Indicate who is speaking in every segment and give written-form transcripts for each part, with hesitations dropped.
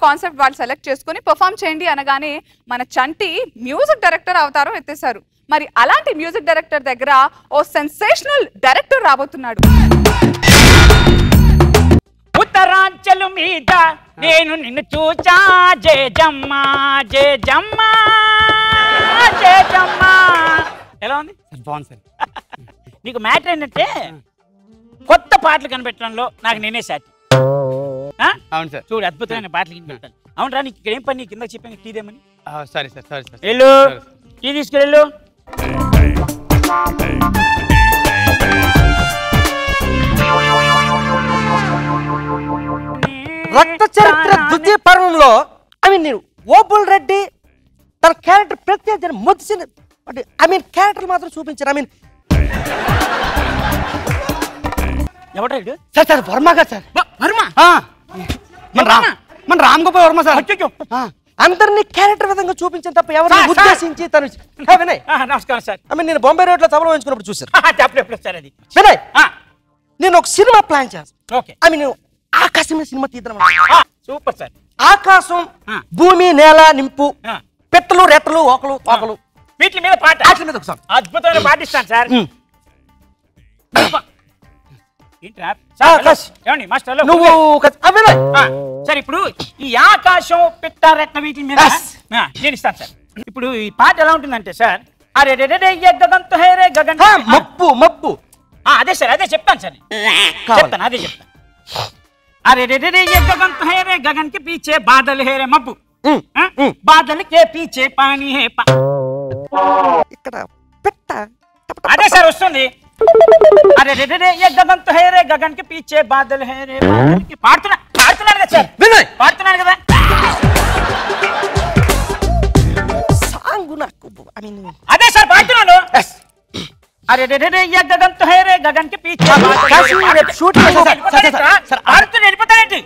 Speaker 1: Concept వాళ్ళు select చేసుకుని perform చేయండి అనగానే మన చంటి మ్యూజిక్ డైరెక్టర్ అవతారం ఎత్తేశారు. మరి అలాంటి మ్యూజిక్ డైరెక్టర్ దగ్గర ఓ సెన్సేషనల్ డైరెక్టర్ రాబోతున్నాడు.
Speaker 2: ఉత్తరాంచలు మీద నేను నిన్ను చూచా జేజమ్మ జేజమ్మ జేజమ్మ. ఎలా ఉంది?
Speaker 3: బాగుంది సార్.
Speaker 2: నీకు మ్యాటర్ ఏంటంటే కొత్త పాటలు కనిపెట్టడంలో నాకు నేనే సాటి.
Speaker 3: అవును సార్.
Speaker 2: చూడు అద్భుతమైన పాటలు కనిపెట్టాను. అవునరా నీకు ఇక్కడ ఏం పని కింద చెప్పాను టీ దేమని.
Speaker 3: సరే సార్ సరే సార్.
Speaker 2: వెళ్ళు టీ తీసుకెళ్ళు.
Speaker 4: రక్త చరిత్ర ద్వితీయ పర్వంలో నేను ఓబుల్ రెడ్డి తన క్యారెక్టర్ ప్రత్యేక మొదటి క్యారెక్టర్ మాత్రం చూపించారు.
Speaker 2: ఎవడాడు?
Speaker 4: సార్ సార్ వర్మ గారు సార్.
Speaker 2: వర్మ
Speaker 4: మన రామ్ గోపాల్ వర్మ సార్. అందరినీ క్యారెక్టర్ విధంగా చూపించిన తప్ప ఎవరిని ఉద్దేశించి తను వినయ్.
Speaker 2: నమస్కారం సార్.
Speaker 4: నేను బొంబాయి రోడ్ లో తబలా వేయించుకున్నప్పుడు చూసాను.
Speaker 2: అది
Speaker 4: వినయ్ నేను ఒక సినిమా ప్లాన్ చేస్తాను.
Speaker 2: ఓకే
Speaker 4: ఆకాశం సినిమా తీద్దాం.
Speaker 2: Super sir. ఆకాశం
Speaker 4: భూమి నేల నింపు పెట్టలు రెట్టలు ఓకలు తోకలు
Speaker 2: వీటి మీద పాట
Speaker 4: వాటి మీద ఒకసారి
Speaker 2: అద్భుతమైన పాట ఇస్తాను సార్.
Speaker 4: నువ్వు
Speaker 2: సార్ ఇప్పుడు ఈ ఆకాశం పిట్ట రెట్ట వీటి మీద నేను ఇస్తాను సార్. ఇప్పుడు ఈ పాట ఎలా ఉంటుందంటే సార్ అరే గగన్ హేరే గగన్
Speaker 4: మప్పు మప్పు
Speaker 2: అదే సార్ అదే చెప్తాను సార్ చెప్తాను అదే చెప్తాను. अरे रे रे रे ये गगन तो है रे गगन के पीछे बादल है रे मब्बू बादल के पीछे पानी है
Speaker 4: ఇక్కడ పెట్ట
Speaker 2: అదే సార్ వస్తుంది. अरे रे रे रे ये गगन तो है रे गगन के पीछे बादल है रे పాడుతున్నాను కదా సార్. పాడుతున్నాను కదా
Speaker 4: సాంగ్ నాకు
Speaker 2: అదే సార్ పాడుతున్నాను. अरे रे रे रे ये गगन तो है रे गगन के पीछे
Speaker 4: షూటింగ్
Speaker 2: వెళ్ళిపోతానండి.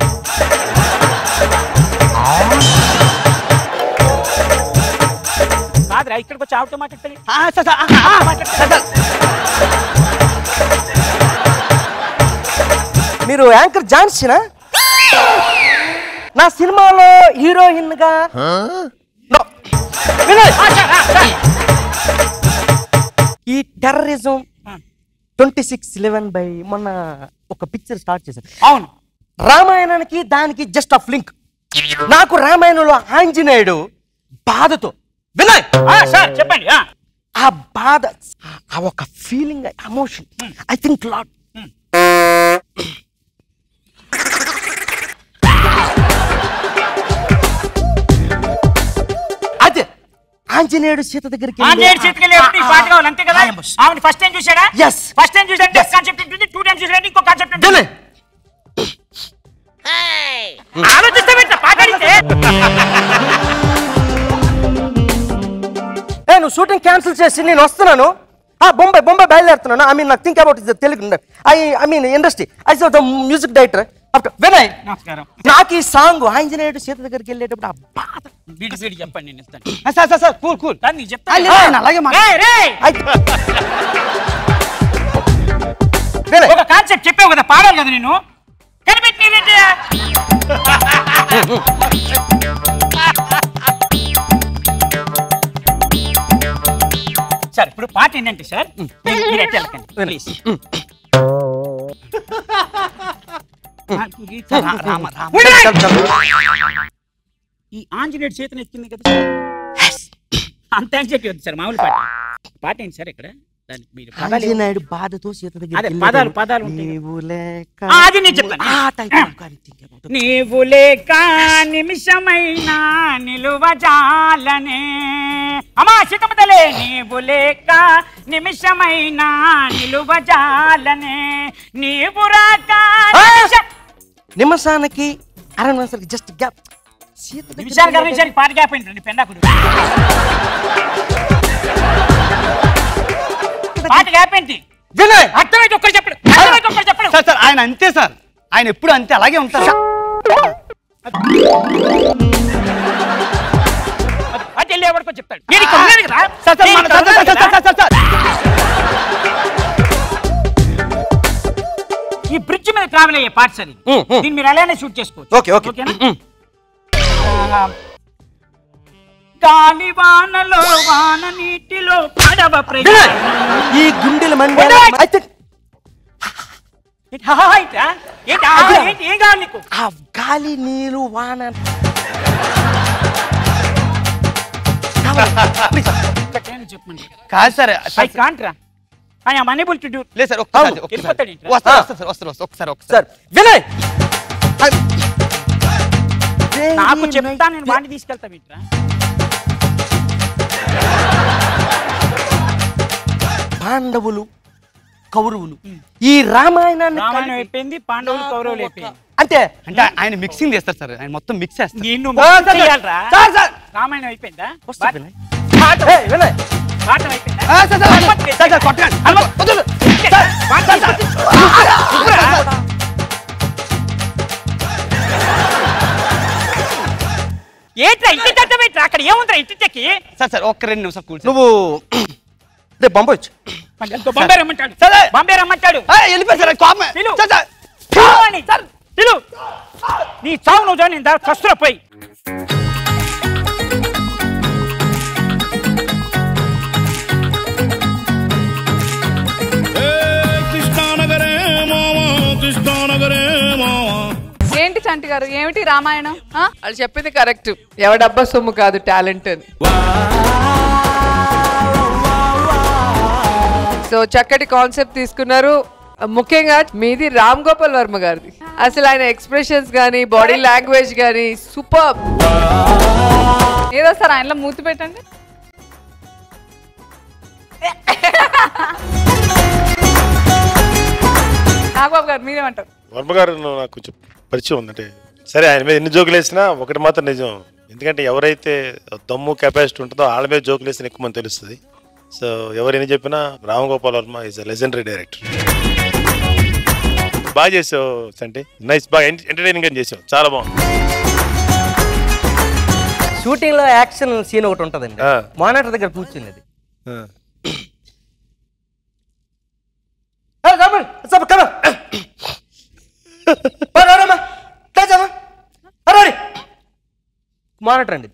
Speaker 2: కాదురా ఇక్కడికి వచ్చి ఆవిడతో మాట్లాడతాను.
Speaker 4: మీరు యాంకర్ ఝాన్సీనా? నా సినిమాలో హీరోయిన్ గా ఈ టెర్రరిజం 26/11 బై మొన్న ఒక పిక్చర్ స్టార్ట్ చేశారు.
Speaker 2: అవును
Speaker 4: రామాయణానికి దానికి జస్ట్ ఆఫ్ లింక్. నాకు రామాయణంలో ఆంజనేయుడు బాధతో వినయ్
Speaker 2: సార్ చెప్పండి.
Speaker 4: ఆ బాధ ఆ ఒక feeling emotion I think lot అదే ఆంజనేయుడు సీత దగ్గరికి
Speaker 2: పాట కావాలి అంతే కదా. ఆవిడ ఫస్ట్ టైం చూసాడా?
Speaker 4: yes
Speaker 2: ఫస్ట్ టైం చూసాడంటే కాన్సెప్ట్ ఉంటుంది. 2 టైమ్స్ చూసాడంటే ఇంకో కాన్సెప్ట్ ఉంటుంది. ఆలోచిస్తే పాట అడిగితే
Speaker 4: నేను షూటింగ్ క్యాన్సిల్ చేసి నేను వస్తున్నాను. బొంబాయి బయలుదేరుతున్నాను. నాకు think about Telugu industry I the music director Vinay. నాకు ఈ సాంగ్ ఆంజనేయుడు సీత దగ్గరికి వెళ్ళేటప్పుడు ఆ బాధ
Speaker 2: చెప్పండి నేను ఇస్తాను.
Speaker 4: సార్ కూల్ కూల్
Speaker 2: అలాగే ఒక కాన్సెప్ట్ చెప్పావు కదా పాడాలి కదా నేను కనిపెట్టి సార్. ఇప్పుడు పాట ఏంటంటే సార్ ప్లీజ్ ఈ ఆంజనేయుడు చేతిని ఎక్కింది కదా అంత యాంగ్జైటీ వద్దు సార్. మామూలు పాట ఏంటి సార్ ఇక్కడ
Speaker 4: ఆంజనేయుడు బాధతో సీత దగ్గర
Speaker 2: పదాలు అది నేను చెప్తాను. నీవు లేక నిమిషమైనా నిలువజాలనే అమ్మా సీతమ్మతలే నీవు లేక నిమిషమైనా నిలువజాలనే నీవు రాక
Speaker 4: నిమిషానికి అర నిమిషానికి జస్ట్ గ్యాప్.
Speaker 2: నిమిషానికి పాట గ్యాప్ అయింది పెండాకుడు పాట గ్యాప్ ఏంటి అర్థమైతే ఒక్కరు చెప్పడు.
Speaker 3: సార్ ఆయన అంతే సార్. ఆయన ఎప్పుడు అంతే అలాగే ఉంటారు.
Speaker 2: ఎవరికో చెప్తాడు. ఈ బ్రిడ్జ్ మీద ట్రావెల్ అయ్యే పార్ట్స్ అది. దీన్ని మీరు అలానే షూట్ చేసుకోవచ్చు.
Speaker 4: Okay okay.
Speaker 2: గాలి వానలో వాన నీటిలో పడవ
Speaker 4: ఈ గుండెల మంది అయితే
Speaker 2: ఏం కావాలి నీకు?
Speaker 4: ఆ గాలి నీరు వాన
Speaker 2: చెప్పండి.
Speaker 3: కాదు సార్
Speaker 2: ఐ కాంట్ రా. I am unable to do.
Speaker 3: లేదు సార్ ఒక్కసారి
Speaker 4: సార్ సార్ వినయ్
Speaker 2: నాకు చెప్తా, నేను వాడిని తీసుకెళ్తా బిడ్రా.
Speaker 4: పాండవులు కౌరవులు ఈ రామాయణాన్ని
Speaker 2: రామాయణం అయిపోయింది, పాండవులు కౌరవులు అయిపోయింది.
Speaker 4: అంటే
Speaker 3: అంటే ఆయన మిక్సింగ్ చేస్తారు సార్, ఆయన మొత్తం మిక్స్ చేస్తారు.
Speaker 2: నిన్ను
Speaker 4: సార్,
Speaker 2: చేయాలరా?
Speaker 4: Sir, sir.
Speaker 2: రామాయణం అయిపోయిందా?
Speaker 4: వస్తా వినయ్. ఏయ్, వినయ్
Speaker 2: పాఠం అయిపోయిందా?
Speaker 3: కొట్టండి.
Speaker 2: ఏంట్రా ఇంటి తట్టబెట్రా? అక్కడ ఏముందిరా ఇంటికి?
Speaker 3: సార్ ఒక్క 2 నిమిషాలు కూర్చో.
Speaker 4: నువ్వు రేపు బొంబాయి వచ్చు.
Speaker 2: బాంబే రమ్మంటాడు.
Speaker 3: సరే.
Speaker 2: బాంబే రమ్మంటాడు.
Speaker 3: వెళ్ళిపోయి సార్ కోపమే.
Speaker 2: పిలు.
Speaker 3: Sir, sir.
Speaker 2: పిలువని. పిలు. నీ చావు నువ్వు జాయిన్ నేను కస్తురా పోయి.
Speaker 1: ఏంటి చంటి గారు, ఏమిటి రామాయణం?
Speaker 5: వాళ్ళు చెప్పింది కరెక్ట్. ఎవడబ్బా సొమ్ము కాదు టాలెంట్ అని. సో చక్కటి కాన్సెప్ట్ తీసుకున్నారు. ముఖ్యంగా మీది రామ్ గోపాల్ వర్మ గారిది. అసలు ఆయన ఎక్స్ప్రెషన్స్ గానీ బాడీ లాంగ్వేజ్ గానీ సూపర్.
Speaker 1: ఏదో సార్ ఆయనలో మూతి పెట్టండి. నాగబాబు గారు మీరేమంటారు?
Speaker 6: వర్మ గారు నాకు కొంచెం పరిచయం ఉందంటే, సరే ఆయన మీద ఎన్ని జోకులు వేసినా ఒకటి మాత్రం నిజం. ఎందుకంటే ఎవరైతే దమ్ము కెపాసిటీ ఉంటుందో వాళ్ళ మీద జోకులు వేసిన ఎక్కువ మంది తెలుస్తుంది. సో ఎవరు ఎన్ని చెప్పినా Ram Gopal Varma is a legendary director. బాగా చేసావు అంటే నైస్, బాగా ఎంటర్టైనింగ్ గా చేసావు, చాలా బాగుంది.
Speaker 4: షూటింగ్ లో యాక్షన్ సీన్ ఒకటి ఉంటదండి, మానిటర్ దగ్గర కూర్చుంది అది. మానిటర్ అండి.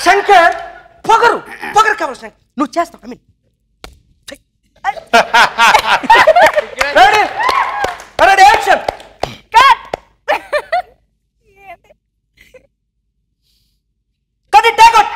Speaker 4: శంకర్ పొగరు పొగరు కావాలి శంకర్, నువ్వు చేస్తావు. I mean ready action. Cut it, take it.